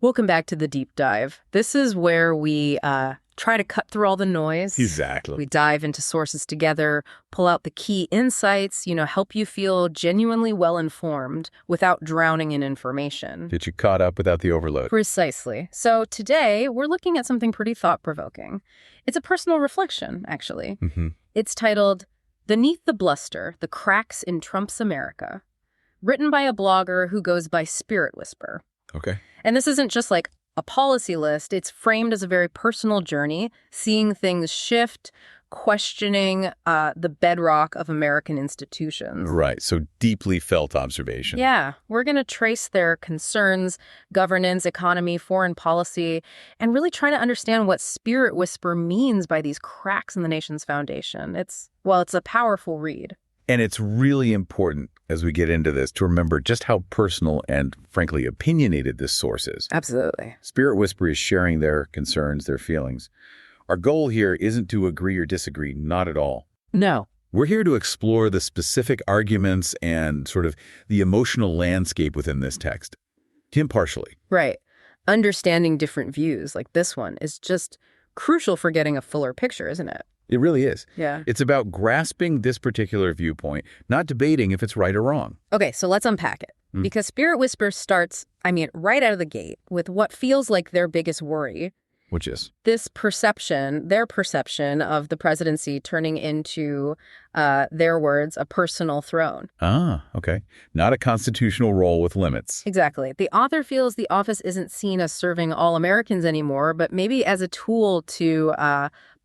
Welcome back to the deep dive. This is where we try to cut through all the noise. Exactly. We dive into sources together, pull out the key insights, help you feel genuinely well-informed without drowning in information. Get you caught up without the overload. Precisely. So today, we're looking at something pretty thought-provoking. It's a personal reflection, actually. It's titled, Beneath the Bluster, The Cracks in Trump's America, written by a blogger who goes by Spirit Whisper. Okay. And this isn't just like a policy list. It's framed as a very personal journey, seeing things shift, questioning the bedrock of American institutions. Right. So deeply felt observation. Yeah. We're going to trace their concerns, governance, economy, foreign policy, and really try to understand what Spirit Whisper means by these cracks in the nation's foundation. It's a powerful read. And it's really important as we get into this to remember just how personal and, frankly, opinionated this source is. Absolutely. Spirit Whisper is sharing their concerns, their feelings. Our goal here isn't to agree or disagree, not at all. No. We're here to explore the specific arguments and sort of the emotional landscape within this text, impartially. Right. Understanding different views like this one is just crucial for getting a fuller picture, isn't it? It really is. Yeah. It's about grasping this particular viewpoint, not debating if it's right or wrong. Okay, so let's unpack it. Because Spirit Whisper starts, right out of the gate with what feels like their biggest worry. Which is? Their perception of the presidency turning into, their words, a personal throne. Ah, okay. Not a constitutional role with limits. Exactly. The author feels the office isn't seen as serving all Americans anymore, but maybe as a tool to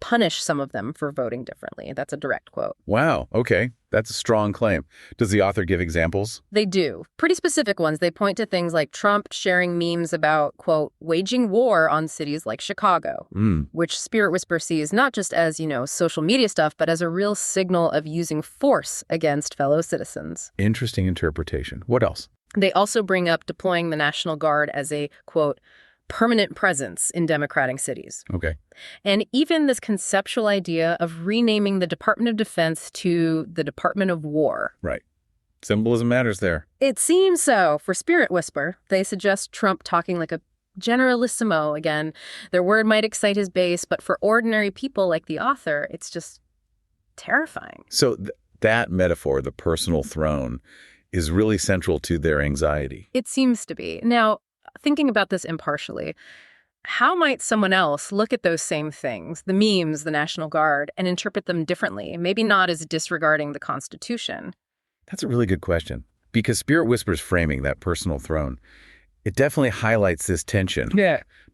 punish some of them for voting differently. That's a direct quote. Wow. Okay. That's a strong claim. Does the author give examples? They do. Pretty specific ones. They point to things like Trump sharing memes about, quote, waging war on cities like Chicago, which Spirit Whisper sees not just as, social media stuff, but as a real signal of using force against fellow citizens. Interesting interpretation. What else? They also bring up deploying the National Guard as a, quote, permanent presence in democratic cities. Okay. And even this conceptual idea of renaming the Department of Defense to the Department of War. Right. Symbolism matters there. It seems so. For Spirit Whisper, they suggest Trump talking like a generalissimo again. Their word might excite his base, but for ordinary people like the author, it's just terrifying. So that metaphor, the personal throne, is really central to their anxiety. It seems to be. Now, thinking about this impartially, how might someone else look at those same things, the memes, the National Guard, and interpret them differently, maybe not as disregarding the Constitution? That's a really good question. Because Spirit Whisper's framing, that personal throne, it definitely highlights this tension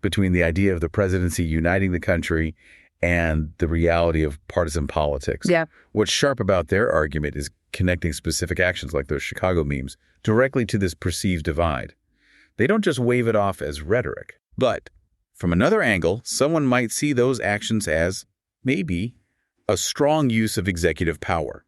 between the idea of the presidency uniting the country and the reality of partisan politics. Yeah. What's sharp about their argument is connecting specific actions like those Chicago memes directly to this perceived divide. They don't just wave it off as rhetoric. But from another angle, someone might see those actions as, maybe, a strong use of executive power,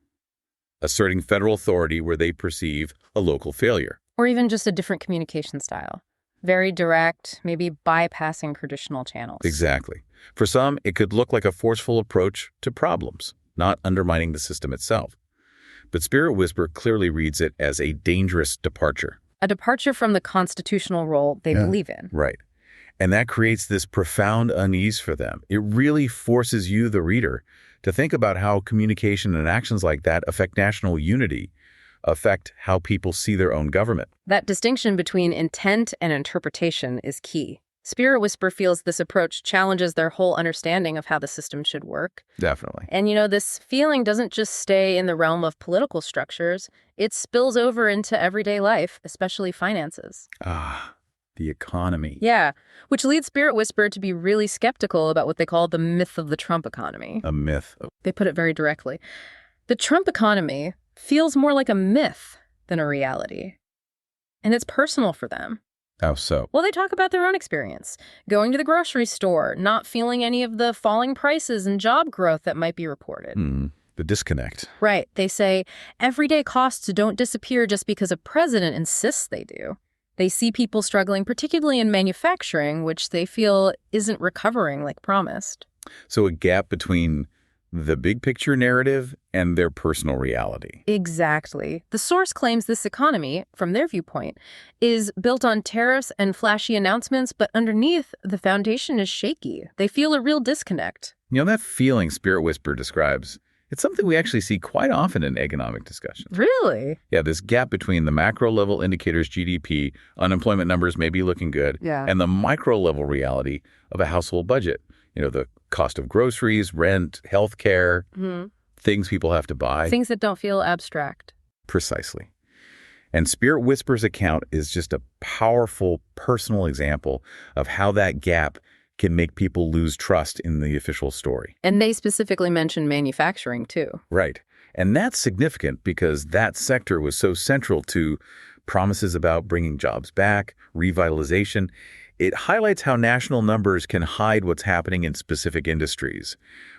asserting federal authority where they perceive a local failure. Or even just a different communication style. Very direct, maybe bypassing traditional channels. Exactly. For some, it could look like a forceful approach to problems, not undermining the system itself. But Spirit Whisper clearly reads it as a dangerous departure. A departure from the constitutional role they believe in. Right. And that creates this profound unease for them. It really forces you, the reader, to think about how communication and actions like that affect national unity, affect how people see their own government. That distinction between intent and interpretation is key. Spirit Whisper feels this approach challenges their whole understanding of how the system should work. Definitely. And, this feeling doesn't just stay in the realm of political structures. It spills over into everyday life, especially finances. The economy. Yeah, which leads Spirit Whisper to be really skeptical about what they call the myth of the Trump economy. A myth. They put it very directly. The Trump economy feels more like a myth than a reality. And it's personal for them. How so? Well, they talk about their own experience. Going to the grocery store, not feeling any of the falling prices and job growth that might be reported. The disconnect. Right. They say everyday costs don't disappear just because a president insists they do. They see people struggling, particularly in manufacturing, which they feel isn't recovering like promised. So a gap between the big picture narrative and their personal reality. Exactly. The source claims this economy, from their viewpoint, is built on tariffs and flashy announcements, but underneath, the foundation is shaky. They feel a real disconnect. You know, that feeling Spirit Whisperer describes, it's something we actually see quite often in economic discussions. Really? Yeah, this gap between the macro-level indicators, GDP, unemployment numbers may be looking good, and the micro-level reality of a household budget. You know, the cost of groceries, rent, healthcare, things people have to buy. Things that don't feel abstract. Precisely. And Spirit Whisperer's account is just a powerful personal example of how that gap can make people lose trust in the official story. And they specifically mention manufacturing, too. Right. And that's significant because that sector was so central to promises about bringing jobs back, revitalization. It highlights how national numbers can hide what's happening in specific industries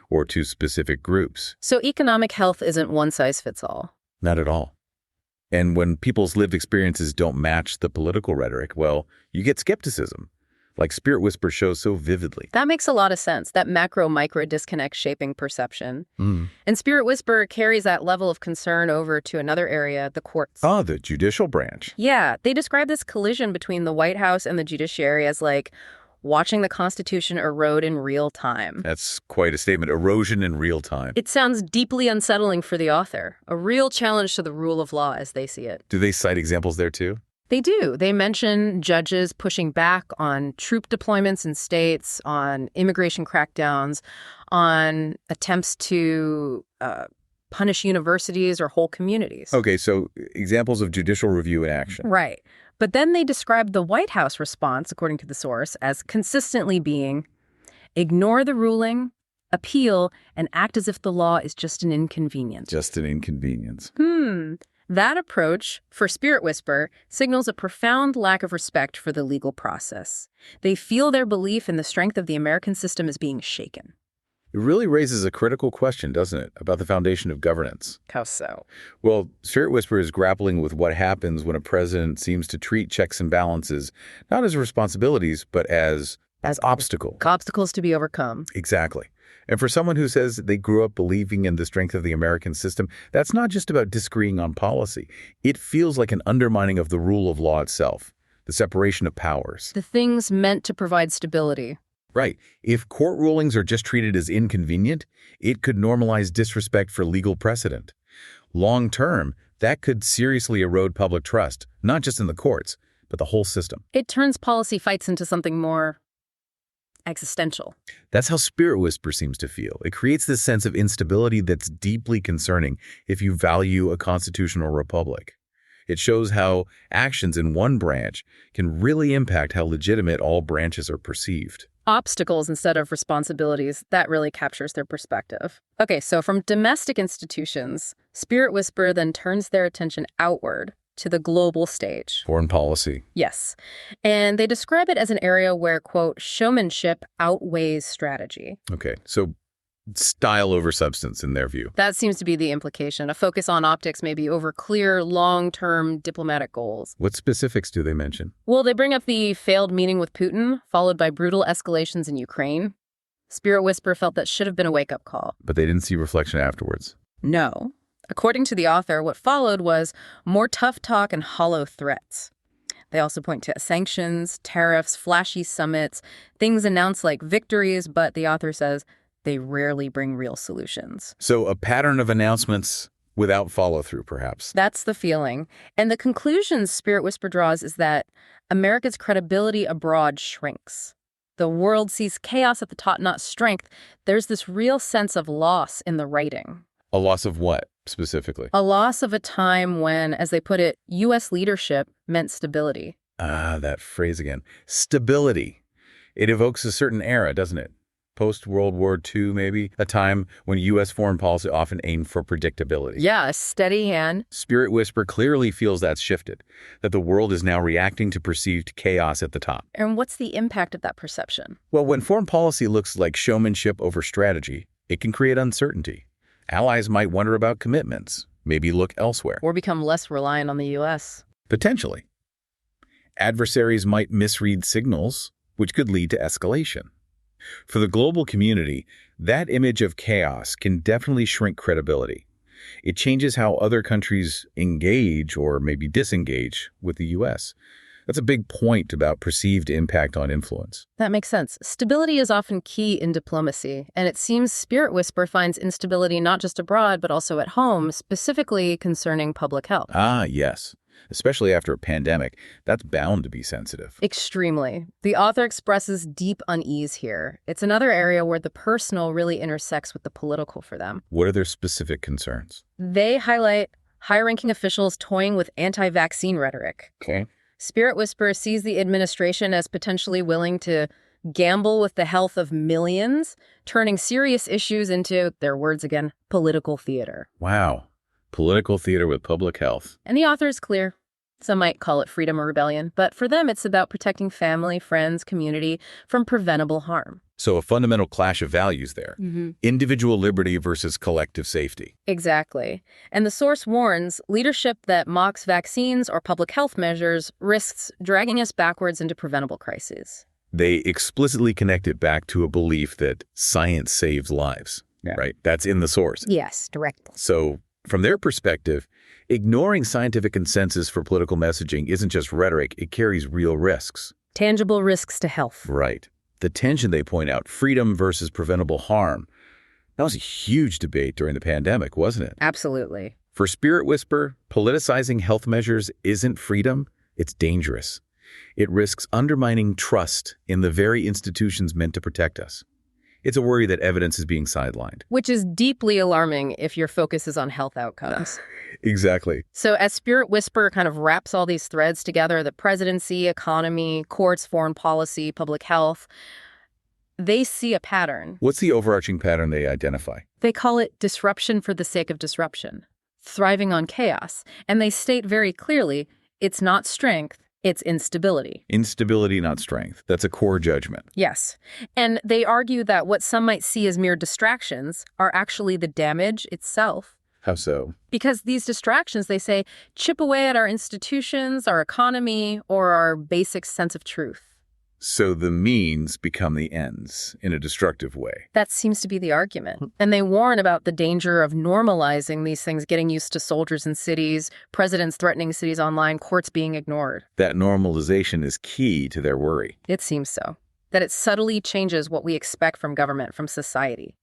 or to specific groups. So economic health isn't one size fits all. Not at all. And when people's lived experiences don't match the political rhetoric, well, you get skepticism, like Spirit Whisperer shows so vividly. That makes a lot of sense, that macro-micro disconnect shaping perception. And Spirit Whisperer carries that level of concern over to another area, the courts. Oh, the judicial branch. Yeah, they describe this collision between the White House and the judiciary as like watching the Constitution erode in real time. That's quite a statement. Erosion in real time. It sounds deeply unsettling for the author, a real challenge to the rule of law as they see it. Do they cite examples there too? They do. They mention judges pushing back on troop deployments in states, on immigration crackdowns, on attempts to punish universities or whole communities. Okay, so examples of judicial review in action. Right. But then they describe the White House response, according to the source, as consistently being ignore the ruling, appeal, and act as if the law is just an inconvenience. Just an inconvenience. That approach, for Spirit Whisperer, signals a profound lack of respect for the legal process. They feel their belief in the strength of the American system is being shaken. It really raises a critical question, doesn't it, about the foundation of governance? How so? Well, Spirit Whisperer is grappling with what happens when a president seems to treat checks and balances not as responsibilities, but as obstacles. Obstacles to be overcome. Exactly. And for someone who says they grew up believing in the strength of the American system, that's not just about disagreeing on policy. It feels like an undermining of the rule of law itself, the separation of powers. The things meant to provide stability. Right. If court rulings are just treated as inconvenient, it could normalize disrespect for legal precedent. Long term, that could seriously erode public trust, not just in the courts, but the whole system. It turns policy fights into something more existential. That's how Spirit Whisperer seems to feel. It creates this sense of instability that's deeply concerning if you value a constitutional republic. It shows how actions in one branch can really impact how legitimate all branches are perceived. Obstacles instead of responsibilities, that really captures their perspective. Okay, so from domestic institutions, Spirit Whisperer then turns their attention outward to the global stage. Foreign policy. Yes. And they describe it as an area where, quote, showmanship outweighs strategy. Okay, so style over substance in their view. That seems to be the implication. A focus on optics maybe over clear, long-term diplomatic goals. What specifics do they mention? Well, they bring up the failed meeting with Putin, followed by brutal escalations in Ukraine. Spirit Whisperer felt that should have been a wake-up call. But they didn't see reflection afterwards. No. According to the author, what followed was more tough talk and hollow threats. They also point to sanctions, tariffs, flashy summits, things announced like victories, but the author says they rarely bring real solutions. So a pattern of announcements without follow-through, perhaps. That's the feeling. And the conclusion Spirit Whisperer draws is that America's credibility abroad shrinks. The world sees chaos at the top, not strength. There's this real sense of loss in the writing. A loss of what, specifically? A loss of a time when, as they put it, U.S. leadership meant stability. Ah, that phrase again. Stability. It evokes a certain era, doesn't it? Post-World War II, maybe? A time when U.S. foreign policy often aimed for predictability. Yeah, a steady hand. Spirit Whisperer clearly feels that's shifted, that the world is now reacting to perceived chaos at the top. And what's the impact of that perception? Well, when foreign policy looks like showmanship over strategy, it can create uncertainty. Allies might wonder about commitments, maybe look elsewhere. Or become less reliant on the U.S. Potentially. Adversaries might misread signals, which could lead to escalation. For the global community, that image of chaos can definitely shrink credibility. It changes how other countries engage or maybe disengage with the U.S. That's a big point about perceived impact on influence. That makes sense. Stability is often key in diplomacy, and it seems Spirit Whisper finds instability not just abroad, but also at home, specifically concerning public health. Ah, yes. Especially after a pandemic, that's bound to be sensitive. Extremely. The author expresses deep unease here. It's another area where the personal really intersects with the political for them. What are their specific concerns? They highlight high-ranking officials toying with anti-vaccine rhetoric. Okay. Spirit Whisper sees the administration as potentially willing to gamble with the health of millions, turning serious issues into, their words again, political theater. Wow. Political theater with public health. And the author is clear. Some might call it freedom or rebellion, but for them it's about protecting family, friends, community from preventable harm. So a fundamental clash of values there. Individual liberty versus collective safety. Exactly. And the source warns leadership that mocks vaccines or public health measures risks dragging us backwards into preventable crises. They explicitly connect it back to a belief that science saves lives, right? That's in the source. Yes, directly. So from their perspective, ignoring scientific consensus for political messaging isn't just rhetoric, it carries real risks. Tangible risks to health. Right. The tension they point out, freedom versus preventable harm, that was a huge debate during the pandemic, wasn't it? Absolutely. For Spirit Whisper, politicizing health measures isn't freedom, it's dangerous. It risks undermining trust in the very institutions meant to protect us. It's a worry that evidence is being sidelined. Which is deeply alarming if your focus is on health outcomes. Exactly. So as Spirit Whisper kind of wraps all these threads together, the presidency, economy, courts, foreign policy, public health, they see a pattern. What's the overarching pattern they identify? They call it disruption for the sake of disruption, thriving on chaos. And they state very clearly, it's not strength, it's instability. Instability, not strength. That's a core judgment. Yes. And they argue that what some might see as mere distractions are actually the damage itself. How so? Because these distractions, they say, chip away at our institutions, our economy, or our basic sense of truth. So the means become the ends in a destructive way. That seems to be the argument. And they warn about the danger of normalizing these things, getting used to soldiers in cities, presidents threatening cities online, courts being ignored. That normalization is key to their worry. It seems so. That it subtly changes what we expect from government, from society.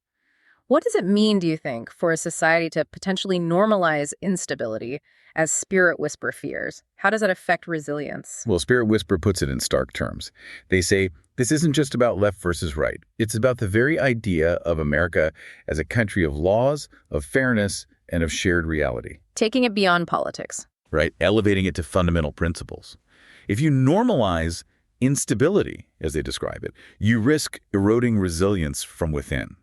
What does it mean, do you think, for a society to potentially normalize instability, as Spirit Whisper fears? How does that affect resilience? Well, Spirit Whisper puts it in stark terms. They say, this isn't just about left versus right. It's about the very idea of America as a country of laws, of fairness, and of shared reality. Taking it beyond politics. Right? Elevating it to fundamental principles. If you normalize instability, as they describe it, you risk eroding resilience from within.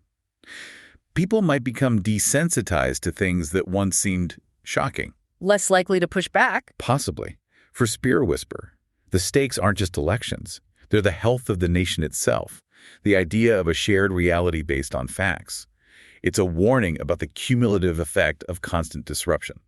People might become desensitized to things that once seemed shocking. Less likely to push back. Possibly. For Spirit Whisper, the stakes aren't just elections. They're the health of the nation itself, the idea of a shared reality based on facts. It's a warning about the cumulative effect of constant disruption.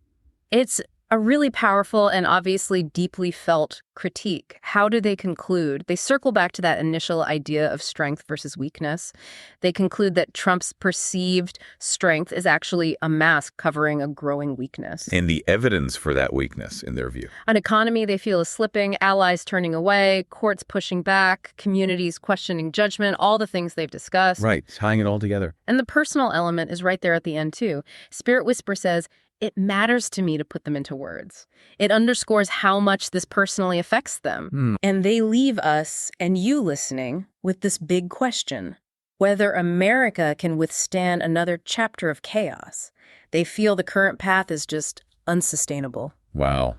It's a really powerful and obviously deeply felt critique. How do they conclude? They circle back to that initial idea of strength versus weakness. They conclude that Trump's perceived strength is actually a mask covering a growing weakness. And the evidence for that weakness, in their view. An economy they feel is slipping, allies turning away, courts pushing back, communities questioning judgment, all the things they've discussed. Right, tying it all together. And the personal element is right there at the end, too. Spirit Whisper says, it matters to me to put them into words. It underscores how much this personally affects them. And they leave us, and you listening, with this big question. Whether America can withstand another chapter of chaos. They feel the current path is just unsustainable. Wow.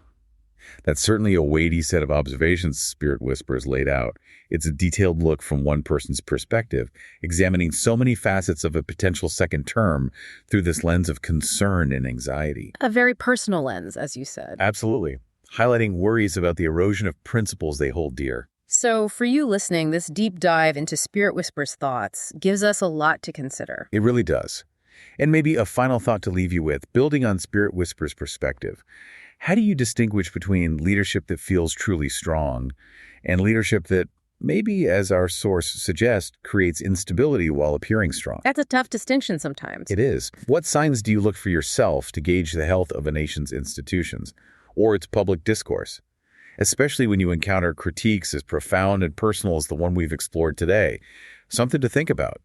That's certainly a weighty set of observations Spirit Whisper has laid out. It's a detailed look from one person's perspective, examining so many facets of a potential second term through this lens of concern and anxiety. A very personal lens, as you said. Absolutely. Highlighting worries about the erosion of principles they hold dear. So for you listening, this deep dive into Spirit Whisper's thoughts gives us a lot to consider. It really does. And maybe a final thought to leave you with, building on Spirit Whisper's perspective. How do you distinguish between leadership that feels truly strong and leadership that maybe, as our source suggests, creates instability while appearing strong. That's a tough distinction sometimes. It is. What signs do you look for yourself to gauge the health of a nation's institutions or its public discourse? Especially when you encounter critiques as profound and personal as the one we've explored today. Something to think about.